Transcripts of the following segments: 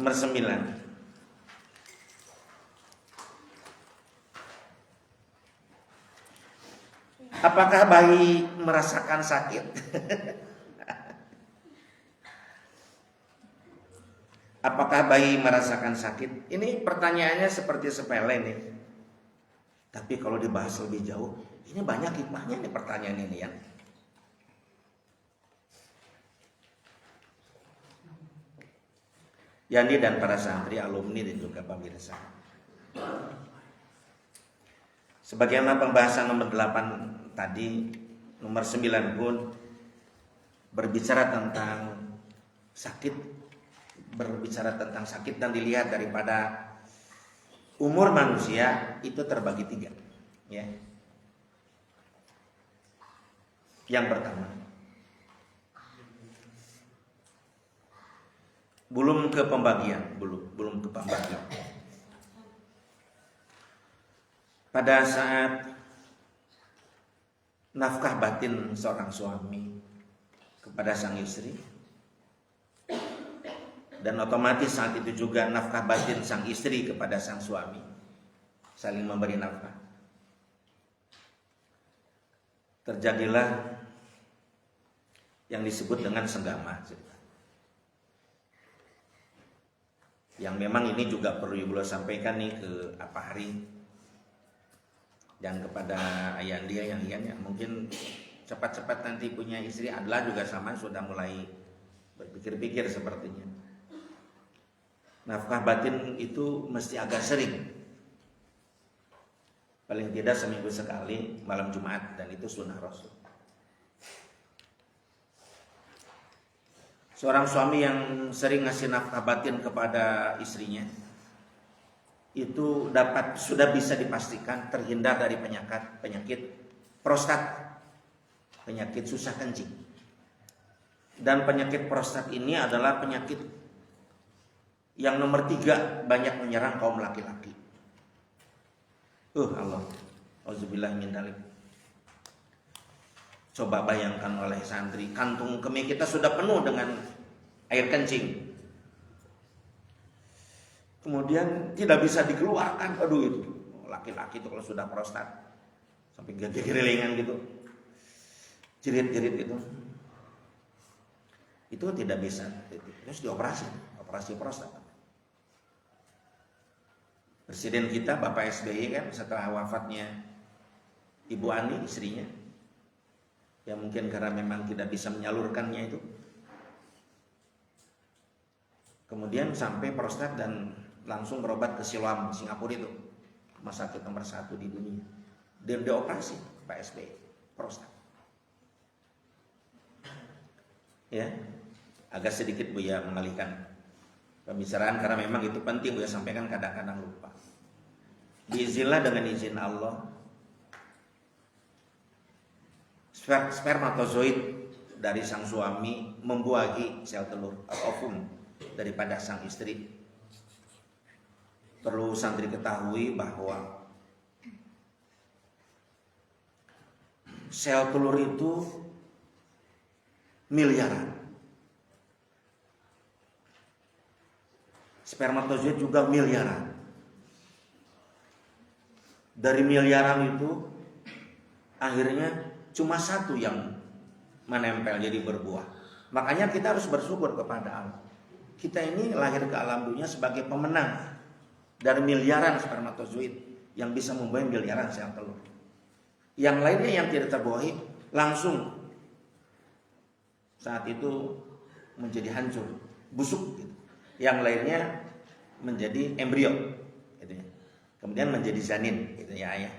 Nomor 9. Apakah bayi merasakan sakit? Apakah bayi merasakan sakit? Ini pertanyaannya seperti sepele nih. Tapi kalau dibahas lebih jauh, ini banyak hikmahnya nih pertanyaan ini ya. Yani dan para santri, alumni dan juga pemirsa. Sebagaimana pembahasan nomor 8 tadi, nomor 9 pun berbicara tentang sakit, dan dilihat daripada umur manusia itu terbagi 3, ya. Yang pertama, belum ke pembagian. Pada saat nafkah batin seorang suami kepada sang istri, dan otomatis saat itu juga nafkah batin sang istri kepada sang suami, saling memberi nafkah, terjadilah yang disebut dengan senggama. Yang memang ini juga perlu Ibu sampaikan nih ke apa hari dan kepada ayah dia yang mungkin cepat-cepat nanti punya istri. Adalah juga sama, sudah mulai berpikir-pikir sepertinya. Nafkah batin itu mesti agak sering, paling tidak seminggu sekali malam Jumat, dan itu sunnah Rasul. Seorang suami yang sering ngasih nafkah batin kepada istrinya itu sudah bisa dipastikan terhindar dari penyakit prostat, penyakit susah kencing. Dan penyakit prostat ini adalah penyakit yang nomor 3 banyak menyerang kaum laki-laki. Allah, auzubillah min dzalik. Coba bayangkan oleh santri, kantung kemih kita sudah penuh dengan air kencing, kemudian tidak bisa dikeluarkan. Aduh, itu laki-laki itu kalau sudah prostat sampai gerilingan gitu, jerit-jerit gitu, itu tidak bisa, terus operasi prostat. Presiden kita Bapak SBY kan setelah wafatnya Ibu Ani, istrinya, ya mungkin karena memang tidak bisa menyalurkannya itu, kemudian sampai prostat dan langsung berobat ke Siloam, Singapura itu, rumah sakit nomor 1 di dunia. Dia operasi Pak SBY prostat. Ya, agak sedikit Buya mengalihkan pembicaraan karena memang itu penting, Buya sampaikan, kadang-kadang lupa. Biiznillah, dengan izin Allah, spermatozoid dari sang suami membuahi sel telur atau ovum daripada sang istri. Perlu santri ketahui bahwa sel telur itu miliaran, spermatozoid juga miliaran. Dari miliaran itu akhirnya cuma 1 yang menempel jadi berbuah. Makanya kita harus bersyukur kepada Allah. Kita ini lahir ke alam dunia sebagai pemenang dari miliaran spermatozoid yang bisa membuahi miliaran sel telur. Yang lainnya yang tidak terbuahi langsung saat itu menjadi hancur, busuk gitu. Yang lainnya menjadi embrio gitu ya. Kemudian menjadi janin gitu ya, ayah.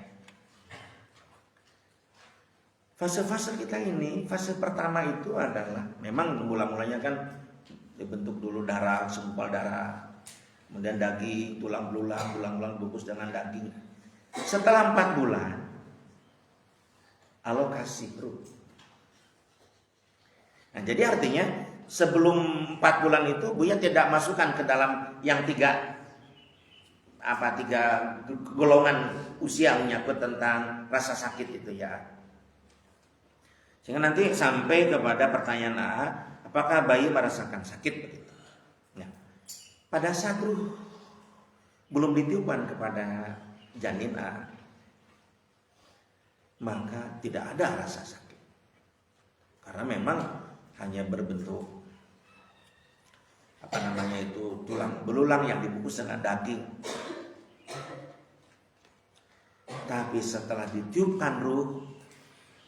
Fase-fase kita ini, fase pertama itu adalah memang mula-mulanya kan dibentuk dulu darah, segumpal darah, kemudian daging, tulang belulang bungkus dengan daging. Setelah 4 bulan alokasi ruh. Nah, jadi artinya sebelum 4 bulan itu Buya tidak masukkan ke dalam yang 3 golongan usia menyangkut tentang rasa sakit itu ya. Sehingga nanti sampai kepada pertanyaan apakah bayi merasakan sakit begitu. Nah, Pada saat ruh belum ditiupkan kepada janin A, maka tidak ada rasa sakit. Karena memang hanya berbentuk tulang belulang yang dibungkus dengan daging. Tapi setelah ditiupkan ruh,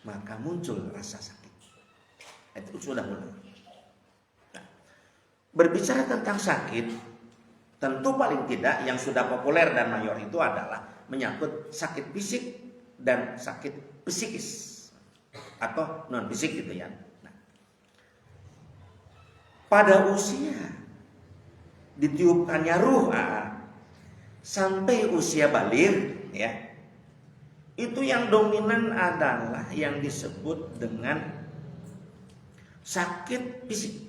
maka muncul rasa sakit. Itu sudah mulai. Nah, berbicara tentang sakit, tentu paling tidak yang sudah populer dan mayor itu adalah menyangkut sakit fisik dan sakit psikis atau non fisik gitu ya. Nah, pada usia ditiupkannya ruh sampai usia balik ya, itu yang dominan adalah yang disebut dengan sakit fisik.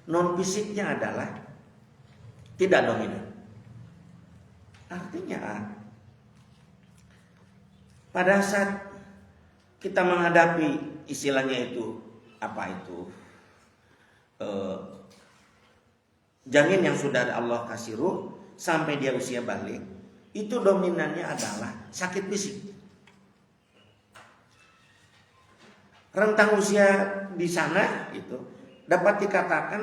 Non fisiknya adalah tidak dominan. Artinya pada saat kita menghadapi istilahnya itu janin yang sudah Allah kasih ruh sampai dia usia balik, itu dominannya adalah sakit fisik. Rentang usia di sana itu dapat dikatakan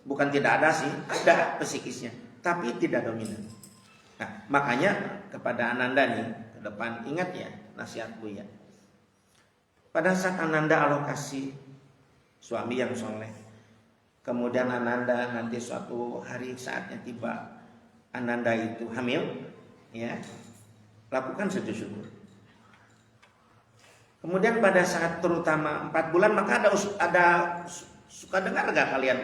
bukan tidak ada sih, ada psikisnya, tapi tidak dominan. Nah, makanya kepada Ananda nih ke depan ingat ya nasihatku ya. Pada saat Ananda alokasi suami yang soleh, kemudian Ananda nanti suatu hari saatnya tiba, Ananda itu hamil, ya, lakukan sujud syukur. Kemudian pada saat terutama 4 bulan, maka ada suka dengar gak kalian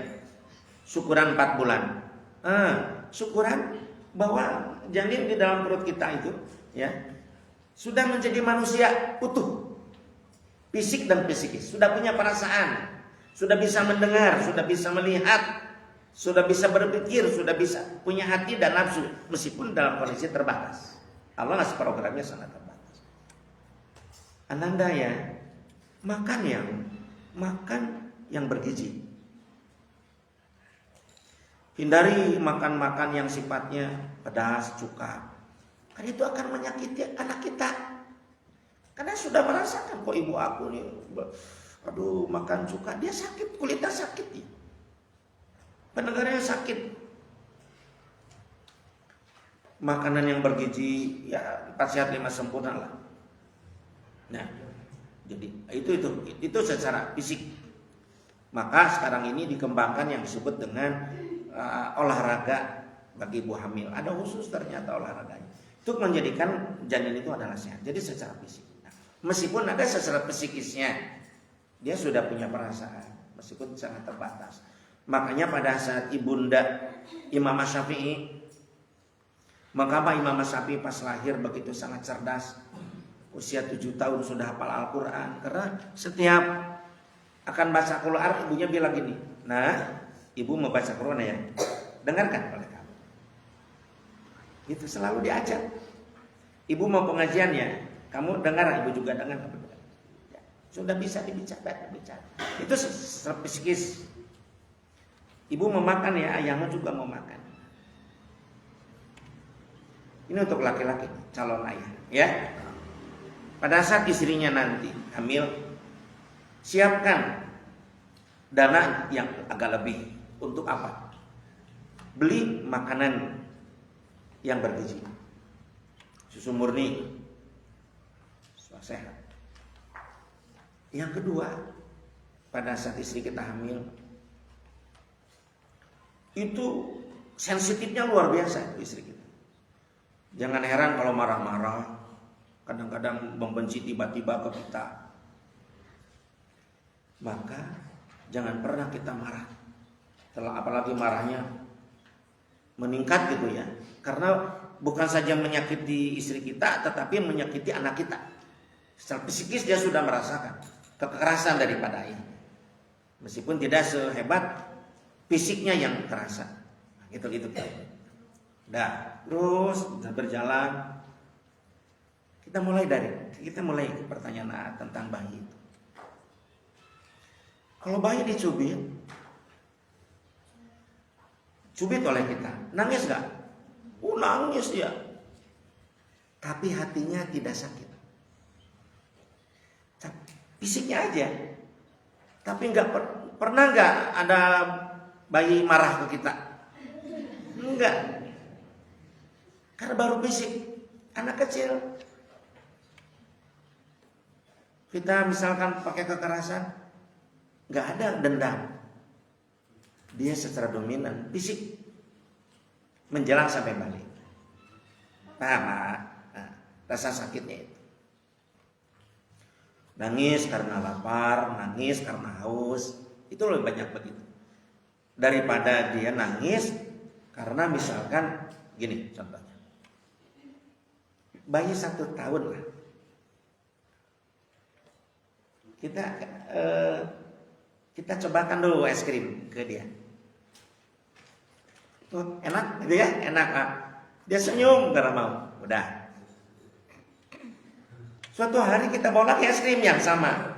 syukuran 4 bulan? Syukuran bahwa janin di dalam perut kita itu, ya, sudah menjadi manusia utuh, fisik dan psikis, sudah punya perasaan, sudah bisa mendengar, sudah bisa melihat, sudah bisa berpikir, sudah bisa punya hati dan nafsu, meskipun dalam kondisi terbatas. Allah ngasih programnya sangat terbatas. Ananda ya, makan yang bergizi. Hindari makan-makan yang sifatnya pedas, cuka. Karena itu akan menyakiti anak kita. Karena sudah merasakan kok ibu aku nih, aduh makan cuka, dia sakit, kulitnya sakit ya. Pendengarannya sakit. Makanan yang bergizi ya 4 sehat 5 sempurna lah. Nah, jadi itu secara fisik. Maka sekarang ini dikembangkan yang disebut dengan olahraga bagi ibu hamil. Ada khusus ternyata olahraganya. Itu menjadikan janin itu adalah sehat. Jadi secara fisik. Nah, meskipun ada secara psikisnya, dia sudah punya perasaan, meskipun sangat terbatas. Makanya pada saat ibunda Imam Syafi'i, maka Imam Syafi'i pas lahir begitu sangat cerdas. Usia 7 tahun sudah hafal Al-Quran. Karena setiap akan baca Quran, ibunya bilang gini, nah ibu mau baca Quran ya, dengarkan oleh kamu. Itu selalu diajar. Ibu mau pengajian ya, kamu dengar, ibu juga dengar. Ya, sudah bisa dibicara. Itu secara psikis. Ibu mau makan ya, ayahmu juga mau makan. Ini untuk laki-laki calon ayah, ya. Pada saat istrinya nanti hamil, siapkan dana yang agak lebih. Untuk apa? Beli makanan yang bergizi, susu murni, susu sehat. Yang kedua, pada saat istri kita hamil, itu sensitifnya luar biasa istri kita. Jangan heran kalau marah-marah, kadang-kadang membenci tiba-tiba ke kita. Maka jangan pernah kita marah. Apalagi marahnya meningkat gitu ya. Karena bukan saja menyakiti istri kita, tetapi menyakiti anak kita. Secara psikis dia sudah merasakan kekerasan daripada ayah. Meskipun tidak sehebat fisiknya yang terasa. Gitu. Dah, terus berjalan. Kita mulai pertanyaan tentang bayi itu. Kalau bayi dicubit, cubit oleh kita. Nangis gak? Nangis ya. Tapi hatinya tidak sakit. Fisiknya aja. Tapi pernah nggak ada bayi marah ke kita? Enggak. Karena baru fisik. Anak kecil. Kita misalkan pakai kekerasan, nggak ada dendam. Dia secara dominan, fisik. Menjelang sampai balik. Paham? Nah, rasa sakitnya itu. Nangis karena lapar, nangis karena haus. Itu lebih banyak begitu. Daripada dia nangis karena misalkan gini contohnya. Bayi 1 tahun lah. Kita cobakan dulu es krim ke dia. Tuh, enak gitu ya, enak. Dia senyum karena mau. Udah. Suatu hari kita bawa lagi es krim yang sama.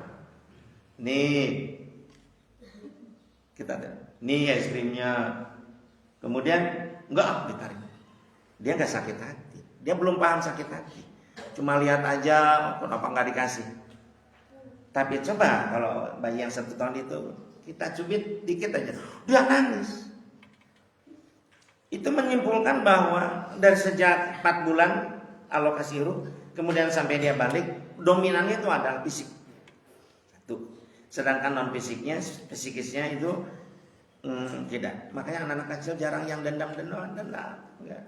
Nih. Nih es krimnya. Kemudian enggak ditarik. Dia enggak sakit hati. Dia belum paham sakit hati. Cuma lihat aja kenapa enggak dikasih. Tapi coba kalau bayi yang 1 tahun itu kita cubit dikit aja, dia nangis. Itu menyimpulkan bahwa dari sejak 4 bulan alokasi huruf, kemudian sampai dia balik, dominannya itu adalah fisik. Satu. Sedangkan non fisiknya, psikisnya itu tidak. Makanya anak-anak kecil jarang yang dendam. Enggak.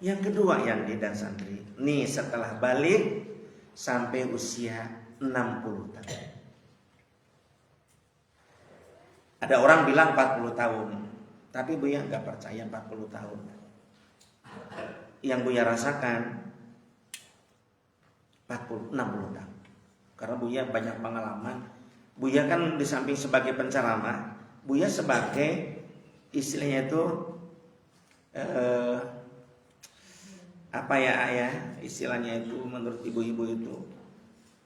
Yang kedua yang di dan santri, nih setelah balik sampai usia 60 tahun. Ada orang bilang 40 tahun, tapi Buya nggak percaya 40 tahun. Yang Buya rasakan 60 tahun. Karena Buya banyak pengalaman. Buya kan di samping sebagai penceramah, Buya sebagai istilahnya itu apa ya ayah istilahnya itu menurut ibu-ibu itu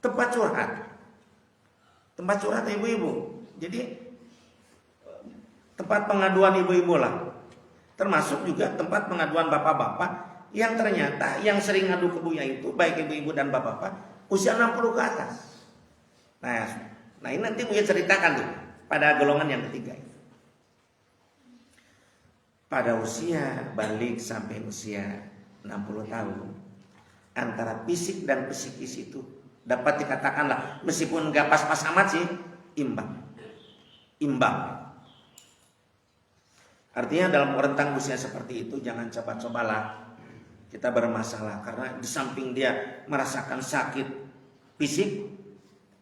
tempat curhat ibu-ibu. Jadi tempat pengaduan ibu-ibu lah, termasuk juga tempat pengaduan bapak-bapak yang ternyata yang sering ngadu ke Buya itu baik ibu-ibu dan bapak-bapak usia 60 ke atas. Nah ini nanti Buya ceritakan tuh pada golongan yang ketiga itu. Pada usia balik sampai usia 60 tahun, antara fisik dan psikis itu dapat dikatakanlah meskipun gak pas-pas amat sih, imbang. Artinya dalam rentang usia seperti itu jangan coba-cobalah kita bermasalah, karena di samping dia merasakan sakit fisik,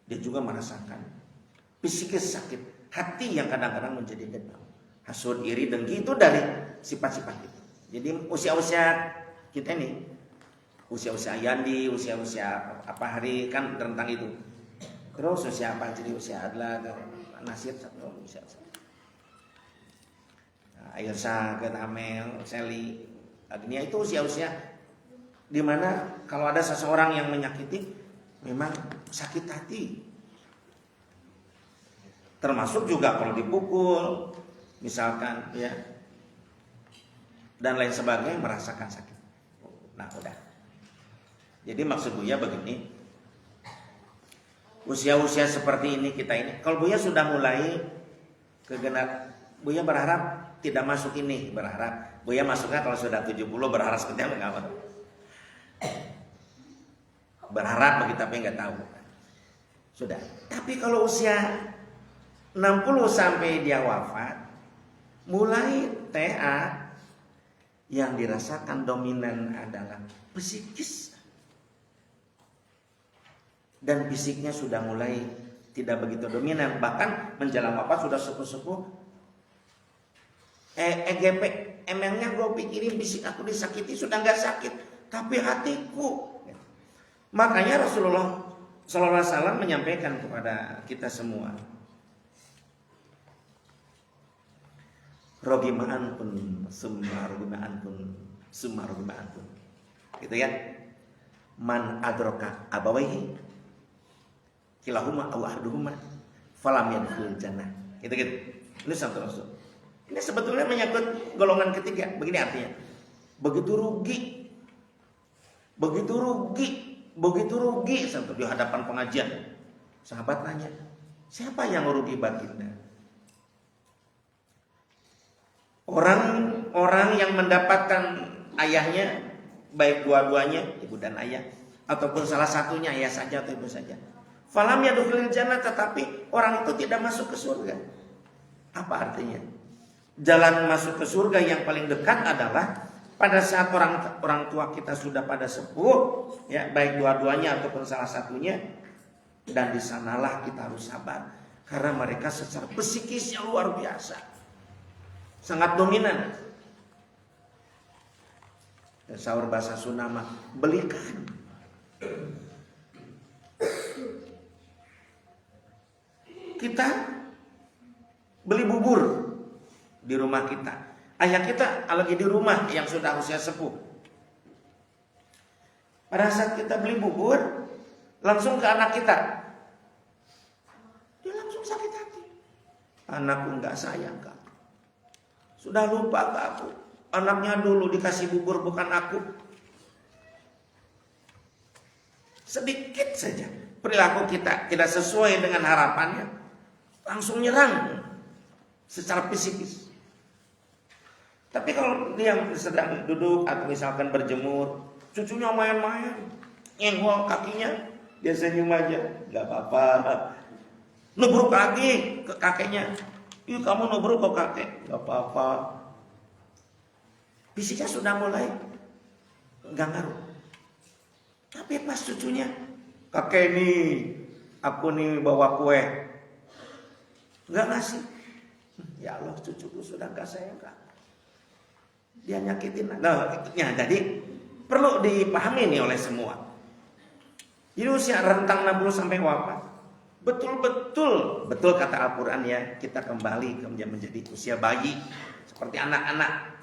dia juga merasakan psikis sakit hati yang kadang-kadang menjadi dendam, hasud, iri, dengki, itu dari sifat-sifat itu. Jadi usia-usia kita ini, usia-usia Yandi, usia-usia apa hari kan rentang itu. Terus usia apa jadi usia adalah Nasir satu usia. Ayursa, Amel, Sally, Agnia itu usia-usia di mana kalau ada seseorang yang menyakiti memang sakit hati. Termasuk juga kalau dipukul misalkan ya dan lain sebagainya merasakan sakit. Nah udah. Jadi maksud Buya begini, usia-usia seperti ini kita ini, kalau Buya sudah mulai kegenap, Buya berharap tidak masuk ini, berharap Buya masuknya kalau sudah 70 berharap seperti apa enggak? Berharap begitu tapi enggak tahu. Sudah. Tapi kalau usia 60 sampai dia wafat, mulai TA yang dirasakan dominan adalah psikis. Dan fisiknya sudah mulai tidak begitu dominan. Bahkan menjelang wafat sudah sepuh-sepuh. EGP, emangnya gue pikirin fisik aku disakiti sudah gak sakit, tapi hatiku. Makanya Rasulullah SAW menyampaikan kepada kita semua, rogimaan pun summa rogimaan pun gitu ya. Man adroka abawaihi kilahuma aw ahduhuma falam yadkhul jannah, gitu. Ini sabda Rasul. Ini sebetulnya menyangkut golongan ketiga. Begini artinya. Begitu rugi sampai di hadapan pengajian. Sahabat nanya, siapa yang rugi baginda? Orang yang mendapatkan ayahnya, baik dua-duanya, ibu dan ayah, ataupun salah satunya, ayah saja atau ibu saja. Falam yadkhulul jannah, tetapi orang itu tidak masuk ke surga. Apa artinya? Jalan masuk ke surga yang paling dekat adalah pada saat orang tua kita sudah pada sepuh, ya, baik dua-duanya ataupun salah satunya, dan di sanalah kita harus sabar karena mereka secara psikisnya luar biasa, sangat dominan. Sahur bahasa Sunda mah belikan. Kita beli bubur di rumah kita. Ayah kita lagi di rumah yang sudah usia sepuh. Pada saat kita beli bubur, langsung ke anak kita. Dia langsung sakit hati. Anakku nggak sayang ke aku. Sudah lupa ke aku. Anaknya dulu dikasih bubur, bukan aku. Sedikit saja perilaku kita tidak sesuai dengan harapannya, langsung nyerang secara psikis. Tapi kalau dia sedang duduk atau misalkan berjemur, cucunya main-main, nyenggol kakinya, dia senyum aja, nggak apa-apa. Nubruk lagi ke kakeknya, yuk kamu nubruk ke kakek, nggak apa-apa. Fisiknya sudah mulai nggak ngaruh. Tapi pas cucunya, kakek nih, aku nih bawa kue, nggak ngasih. Ya Allah, cucuku sudah nggak sayang kak. Dia nyakitin. Nah, jadi perlu dipahami nih oleh semua. Jadi usia rentang 60 sampai wafat, betul kata Al-Quran ya, kita kembali menjadi usia bayi seperti anak-anak.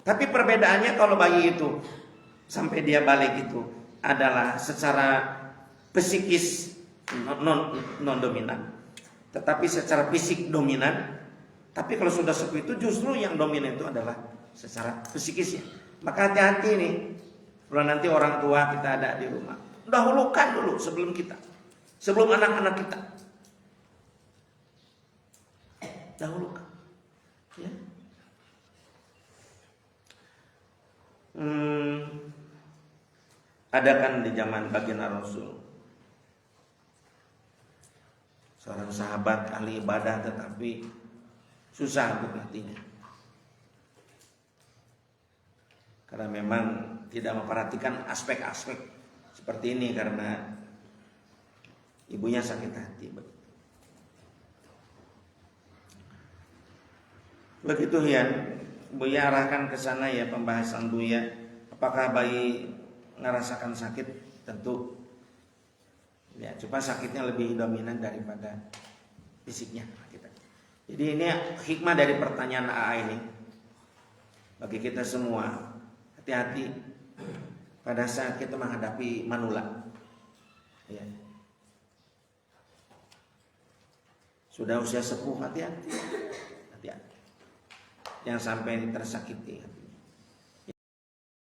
Tapi perbedaannya kalau bayi itu sampai dia balik itu adalah secara psikis non dominan, tetapi secara fisik dominan. Tapi kalau sudah sepuh itu justru yang dominan itu adalah secara psikisnya. Maka hati-hati nih, kalau nanti orang tua kita ada di rumah, dahulukan dulu sebelum kita, sebelum anak-anak kita, dahulukan. Ya. Ada kan di zaman baginda Rasul seorang sahabat ahli ibadah tetapi susah untuk hatinya, karena memang tidak memperhatikan aspek-aspek seperti ini karena ibunya sakit hati. Begitu ya, Buya arahkan ke sana ya pembahasan Buya. Apakah bayi ngerasakan sakit? Tentu ya, cuma sakitnya lebih dominan daripada fisiknya. Jadi ini hikmah dari pertanyaan AA ini bagi kita semua. Hati-hati pada saat kita menghadapi manula, ya. Sudah usia sepuh, hati-hati, jangan sampai tersakiti.